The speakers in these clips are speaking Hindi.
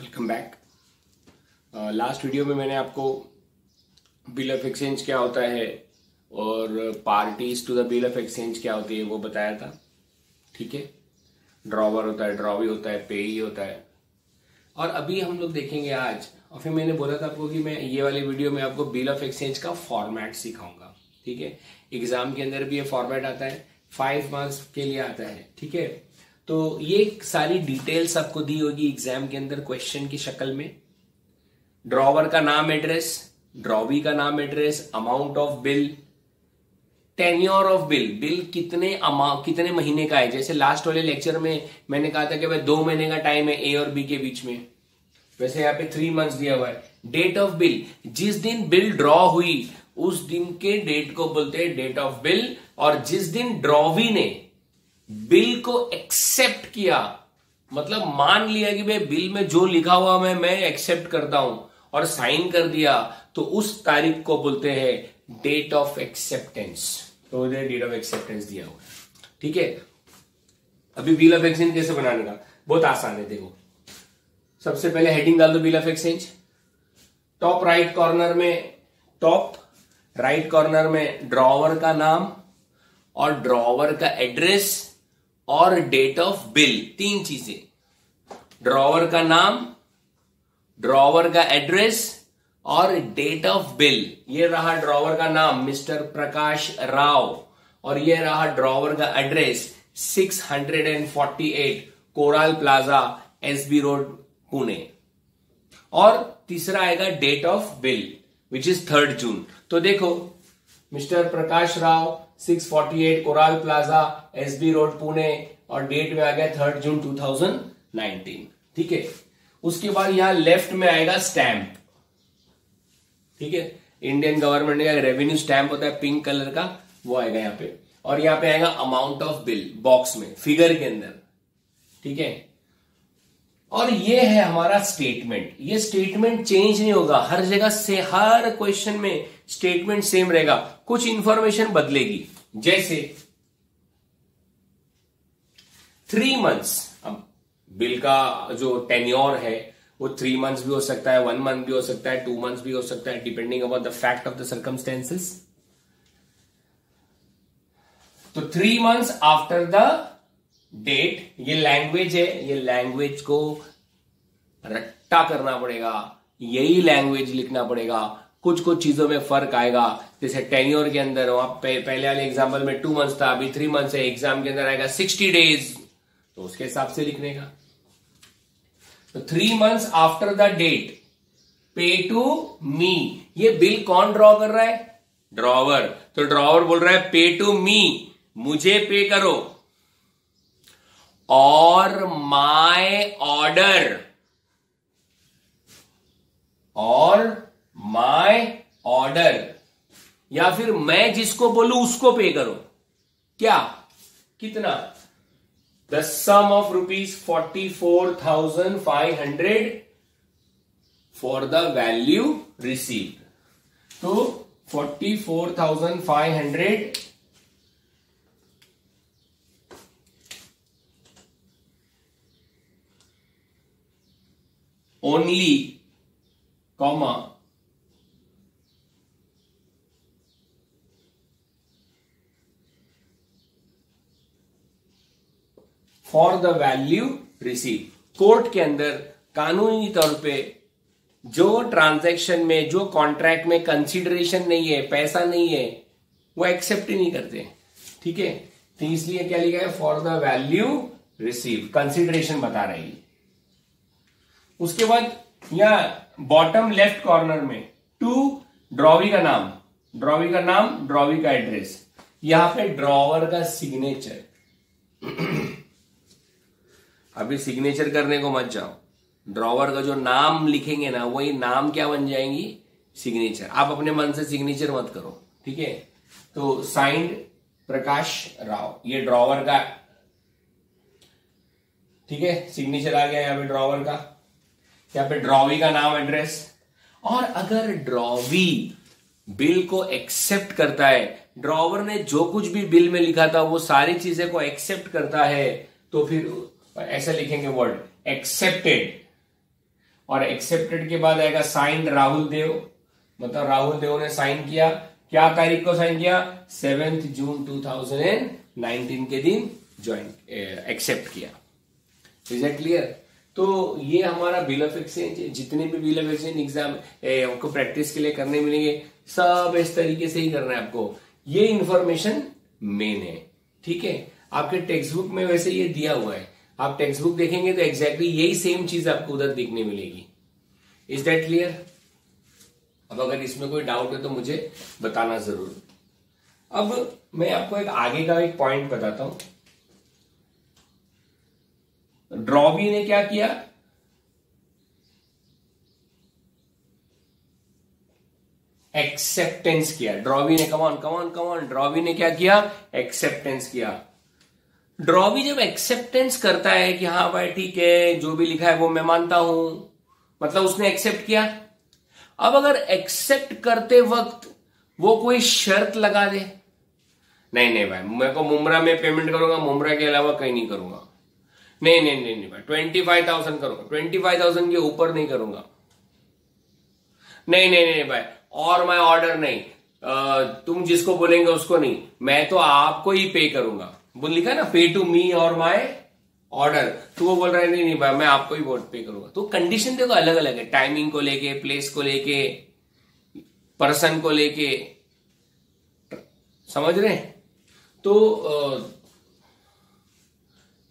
Welcome back. लास्ट वीडियो में मैंने आपको बिल ऑफ एक्सचेंज क्या होता है और parties to the bill of exchange क्या होती है वो बताया था। ठीक है, ड्रॉवर होता है, ड्रॉवी होता है, पेई होता है। और अभी हम लोग देखेंगे आज, और फिर मैंने बोला था आपको कि मैं ये वाली वीडियो में आपको बिल ऑफ एक्सचेंज का फॉर्मेट सिखाऊंगा। ठीक है, एग्जाम के अंदर भी ये फॉर्मेट आता है, 5 मार्क्स के लिए आता है। ठीक है, तो ये सारी डिटेल्स आपको दी होगी एग्जाम के अंदर क्वेश्चन की शक्ल में। ड्रॉवर का नाम एड्रेस, ड्रॉवी का नाम address, amount of bill, tenure of bill, bill कितने महीने का है। जैसे लास्ट वाले लेक्चर में मैंने कहा था कि भाई 2 महीने का टाइम है ए और बी के बीच में, वैसे यहाँ पे 3 मंथ्स दिया हुआ है। डेट ऑफ बिल, जिस दिन बिल ड्रॉ हुई उस दिन के डेट को बोलते हैं डेट ऑफ बिल। और जिस दिन ड्रॉवी ने बिल को एक्सेप्ट किया, मतलब मान लिया कि भाई बिल में जो लिखा हुआ मैं एक्सेप्ट करता हूं और साइन कर दिया, तो उस तारीख को बोलते हैं डेट ऑफ एक्सेप्टेंस। तो डेट ऑफ एक्सेप्टेंस दिया हुआ है। ठीक है, अभी बिल ऑफ एक्सचेंज कैसे बनाने का, बहुत आसान है। देखो, सबसे पहले हेडिंग डाल दो bill of exchange. Top right corner में ड्रॉवर का नाम और ड्रॉवर का एड्रेस और डेट ऑफ बिल, 3 चीजें। ड्रॉवर का नाम, ड्रॉवर का एड्रेस और डेट ऑफ बिल। ये रहा ड्रॉवर का नाम मिस्टर प्रकाश राव, और ये रहा ड्रॉवर का address 648 Coral Plaza, SB Road, Pune. और तीसरा आएगा date of bill which is 3 June. तो देखो, Mr Prakash Rao 648 Coral Plaza, SB Road, Pune, और डेट में आ गया 3 जून 2019। ठीक है, उसके बाद यहां लेफ्ट में आएगा स्टैंप। ठीक है, इंडियन गवर्नमेंट का रेवेन्यू स्टैंप होता है पिंक कलर का, वो आएगा यहां पे। और यहां पे आएगा अमाउंट ऑफ बिल बॉक्स में, फिगर के अंदर। ठीक है, और ये है हमारा स्टेटमेंट। ये स्टेटमेंट चेंज नहीं होगा, हर जगह से हर क्वेश्चन में स्टेटमेंट सेम रहेगा, कुछ इंफॉर्मेशन बदलेगी। जैसे 3 मंथ्स, अब बिल का जो टेन्योर है वो 3 मंथ्स भी हो सकता है, 1 मंथ भी हो सकता है, 2 मंथ्स भी हो सकता है, depending upon the fact of the circumstances. तो 3 मंथ्स आफ्टर द डेट, ये लैंग्वेज है, ये लैंग्वेज को रट्टा करना पड़ेगा, यही लैंग्वेज लिखना पड़ेगा। कुछ चीजों में फर्क आएगा, जैसे टेन्योर के अंदर वहां पहले वाले एग्जाम्पल में 2 मंथ्स था, अभी 3 मंथ्स है। एग्जाम के अंदर आएगा 60 डेज, तो उसके हिसाब से लिखने का। तो 3 मंथ्स आफ्टर द डेट, पे टू मी। ये बिल कौन ड्रॉ कर रहा है? ड्रॉवर। तो ड्रॉवर बोल रहा है पे टू मी, मुझे पे करो। और माय ऑर्डर, या फिर मैं जिसको बोलूं उसको पे करो। क्या, कितना? The sum of ₹44,500 for the value received. तो 44,500 only, comma, for the value receive. Court के अंदर कानूनी तौर पे जो ट्रांजैक्शन में, जो कॉन्ट्रैक्ट में कंसीडरेशन नहीं है, पैसा नहीं है, वो एक्सेप्ट ही नहीं करते। ठीक है, तो इसलिए क्या लिखा है? For the value receive, consideration बता रही है। उसके बाद यहां बॉटम लेफ्ट कॉर्नर में 2, ड्रॉवी का नाम, ड्रॉवी का एड्रेस, यहां पे ड्रॉवर का सिग्नेचर। अभी सिग्नेचर करने को मत जाओ, ड्रॉवर का जो नाम लिखेंगे ना, वही नाम क्या बन जाएंगी? सिग्नेचर। आप अपने मन से सिग्नेचर मत करो। ठीक है, तो साइंड प्रकाश राव, ये ड्रॉवर का, ठीक है, सिग्नेचर आ गया यहां पे ड्रॉवर का। यहाँ पे ड्रॉवी का नाम, एड्रेस। और अगर ड्रॉवी बिल को एक्सेप्ट करता है, ड्रॉवर ने जो कुछ भी बिल में लिखा था वो सारी चीजें को एक्सेप्ट करता है, तो फिर ऐसा लिखेंगे वर्ड एक्सेप्टेड। और एक्सेप्टेड के बाद आएगा साइंड राहुल देव, मतलब राहुल देव ने साइन किया, क्या तारीख को साइन किया, 7 जून 2019 के दिन ज्वाइन एक्सेप्ट किया। Is that clear? तो ये हमारा बिल ऑफ एक्सचेंज, जितने भी बिल ऑफ एक्सचेंज एग्जाम आपको प्रैक्टिस के लिए करने मिलेंगे सब इस तरीके से ही करना है आपको। ये इंफॉर्मेशन मेन है, ठीक है। आपके टेक्स्ट बुक में वैसे ये दिया हुआ है, आप टेक्स्ट बुक देखेंगे तो एग्जैक्टली यही सेम चीज आपको उधर देखने मिलेगी। Is that clear? अब अगर इसमें कोई डाउट है तो मुझे बताना जरूर। अब मैं आपको एक आगे का एक पॉइंट बताता हूं। ड्रॉबी ने क्या किया, एक्सेप्टेंस किया। ड्रॉबी ने कमान कमान कमान ड्रॉबी ने क्या किया, एक्सेप्टेंस किया। ड्रॉबी जब एक्सेप्टेंस करता है कि हाँ भाई ठीक है जो भी लिखा है वो मैं मानता हूं, मतलब उसने एक्सेप्ट किया। अब अगर एक्सेप्ट करते वक्त वो कोई शर्त लगा दे, नहीं नहीं भाई मैं को मुमरा में पेमेंट करूंगा, मुमरा के अलावा कहीं नहीं करूंगा, नहीं नहीं नहीं नहीं भाई 25,000 करूंगा, 25,000 के ऊपर नहीं करूंगा, नहीं नहीं नहीं भाई और मैं ऑर्डर नहीं, तुम जिसको बोलेंगे उसको नहीं, मैं तो आपको ही पे करूंगा। वो लिखा ना पे टू मी और माय ऑर्डर, तो वो बोल रहा है नहीं नहीं भाई मैं आपको ही वोट पे करूंगा। तो कंडीशन देखो अलग अलग है, टाइमिंग को लेके, प्लेस को लेके, पर्सन को लेके, समझ रहे हैं? तो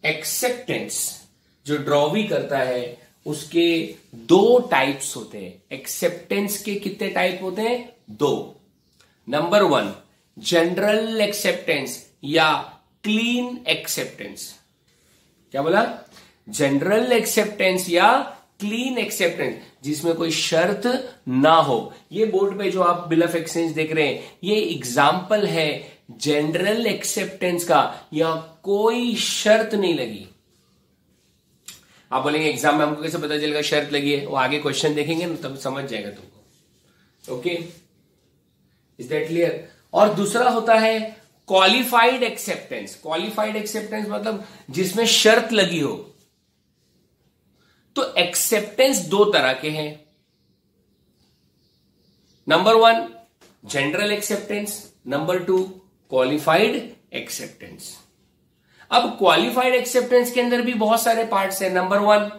एक्सेप्टेंस जो ड्रॉबी करता है उसके दो टाइप्स होते हैं। एक्सेप्टेंस के कितने टाइप होते हैं? दो। नंबर 1 जनरल एक्सेप्टेंस या क्लीन एक्सेप्टेंस। क्या बोला? जनरल एक्सेप्टेंस या क्लीन एक्सेप्टेंस, जिसमें कोई शर्त ना हो। ये बोर्ड पे जो आप बिल ऑफ एक्सचेंज देख रहे हैं ये एग्जाम्पल है जनरल एक्सेप्टेंस का, या कोई शर्त नहीं लगी। आप बोलेंगे एग्जाम में हमको कैसे पता चलेगा शर्त लगी है? वो आगे क्वेश्चन देखेंगे ना तब समझ जाएगा तुमको। Okay, is that clear? और दूसरा होता है क्वालिफाइड एक्सेप्टेंस। क्वालिफाइड एक्सेप्टेंस मतलब जिसमें शर्त लगी हो। तो एक्सेप्टेंस दो तरह के हैं। Number 1 general acceptance, number 2 qualified acceptance. अब क्वालिफाइड एक्सेप्टेंस के अंदर भी बहुत सारे पार्ट्स हैं। Number 1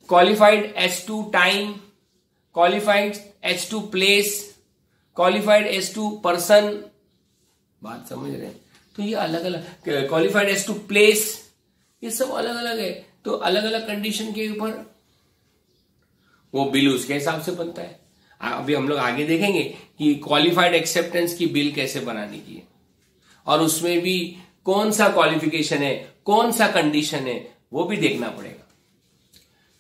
qualified as to time, qualified as to place, qualified as to person. बात समझ रहे हैं? तो ये अलग अलग, क्वालिफाइड एज टू प्लेस, ये सब अलग अलग है। तो अलग अलग कंडीशन के ऊपर वो बिल उसके हिसाब से बनता है। अभी हम लोग आगे देखेंगे कि क्वालिफाइड एक्सेप्टेंस की बिल कैसे बनाने की है, और उसमें भी कौन सा क्वालिफिकेशन है, कौन सा कंडीशन है, वो भी देखना पड़ेगा।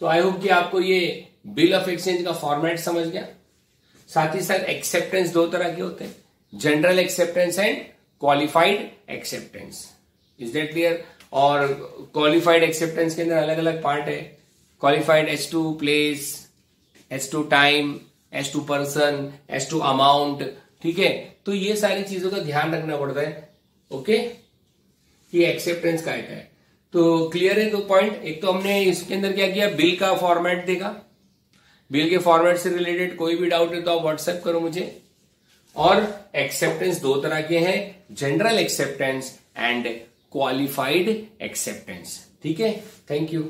तो आई होप कि आपको ये बिल ऑफ एक्सचेंज का फॉर्मेट समझ गया। साथ ही साथ एक्सेप्टेंस दो तरह के होते हैं, general acceptance and qualified acceptance. Is that clear? और क्वालिफाइड एक्सेप्टेंस के अंदर अलग अलग पार्ट है। Qualified as to place, as to time, as to person, as to amount. ठीक है, तो ये सारी चीजों का ध्यान रखना पड़ता है। ओके, ये एक्सेप्टेंस का है। तो क्लियर है? दो पॉइंट। एक तो हमने इसके अंदर क्या किया, बिल का फॉर्मेट देखा। बिल के फॉर्मेट से रिलेटेड कोई भी डाउट है तो आप व्हाट्सएप करो मुझे। और एक्सेप्टेंस दो तरह के हैं, general acceptance and qualified acceptance. ठीक है, थैंक यू।